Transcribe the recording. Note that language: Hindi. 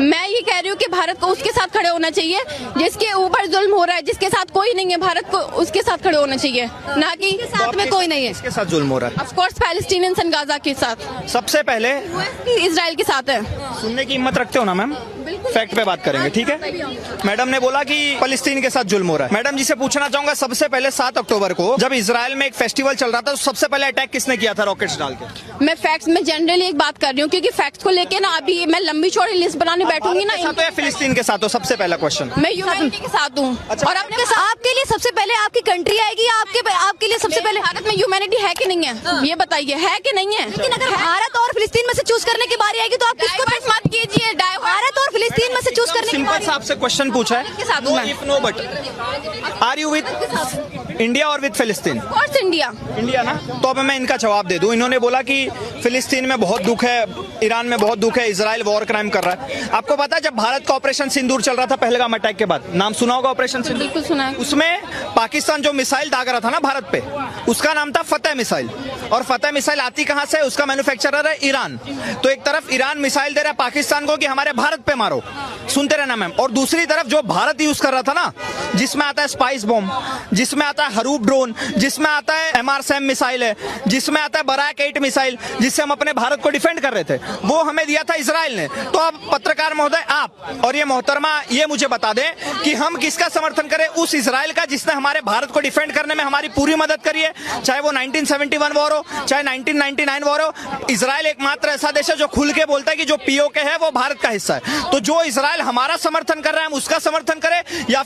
मैं ये कह रही हूँ कि भारत को उसके साथ खड़े होना चाहिए जिसके ऊपर जुल्म हो रहा है, जिसके साथ कोई नहीं है, भारत को उसके साथ खड़े होना चाहिए, ना कि साथ में कोई नहीं है। इसके साथ जुल्म हो रहा of course Palestinians and Gaza के साथ, है। सबसे पहले इजराइल के साथ है। सुनने की हिम्मत रखते हो ना मैम? फैक्ट पे बात करेंगे, ठीक है? मैडम ने बोला कि फलस्तीन के साथ जुल्म हो रहा है। मैडम जी से पूछना चाहूंगा, सबसे पहले 7 अक्टूबर को जब इजराइल में एक फेस्टिवल चल रहा था तो सबसे पहले अटैक किसने किया था रॉकेट्स डाल के? मैं फैक्ट्स में जनरली एक बात कर रही हूँ, क्योंकि फैक्ट्स को लेके ना अभी मैं लंबी चौड़ी लिस्ट बनाने बैठूंगी ना। साथ हो या फिलिस्तीन के साथ हो? सबसे पहला क्वेश्चन। मैं ह्यूमैनिटी के साथ हूँ। अच्छा। और आपके लिए सबसे पहले आपकी कंट्री आएगी, आपके लिए सबसे पहले भारत में ह्यूमैनिटी है कि नहीं है, ये बताइए, है कि नहीं है? लेकिन अगर भारत और फिलिस्तीन में से चूज करने की बारी आएगी तो आप किसको Divert मत कीजिए, भारत और फिलिस्तीन में से चूज करने की सिंपल बारी सा आपसे क्वेश्चन पूछा है, के साथ हूँ मैं। If no but are you with India और विद फिलिस्तीन? Course India. इंडिया ना? तो अब मैं इनका जवाब दे दूं। इन्होंने बोला कि फिलिस्तीन में बहुत दुख है, ईरान में बहुत दुख है, इजराइल वॉर क्राइम कर रहा है। आपको पता है जब भारत का ऑपरेशन सिंदूर चल रहा था पहलगाम अटैक के बाद, नाम सुना होगा ऑपरेशन सिंदूर? बिल्कुल सुना है। उसमें पाकिस्तान जो मिसाइल दाग रहा था ना भारत पे, उसका नाम था फतेह मिसाइल। और फतेह मिसाइल आती कहां से? उसका मैन्युफैक्चरर है ईरान। तो एक तरफ ईरान मिसाइल दे रहा है पाकिस्तान को कि हमारे भारत पे मारो, सुनते रहना मैम। और दूसरी तरफ जो भारत यूज कर रहा था ना, जिसमें आता है स्पाइस बॉम्ब, जिसमें आता है हरूप ड्रोन, जिसमें आता है MRSAM मिसाइल है, जिसमें आता है बराक 8 मिसाइल, जिससे हम अपने भारत को डिफेंड कर रहे थे, वो हमें दिया था इजराइल ने। तो अब पत्रकार महोदय आप और ये मोहतरमा ये मुझे बता दें कि हम किसका समर्थन करें? उस इजराइल का जिसने हमारे भारत को डिफेंड करने में हमारी पूरी मदद करी है, चाहे वो 1971 वॉर हो, चाहे 1999 वॉर हो। इजराइल एकमात्र ऐसा देश है जो खुल के बोलता है कि जो POK है वो भारत का हिस्सा है। तो जो इजराइल हमारा समर्थन कर रहा है हम उसका समर्थन करें, या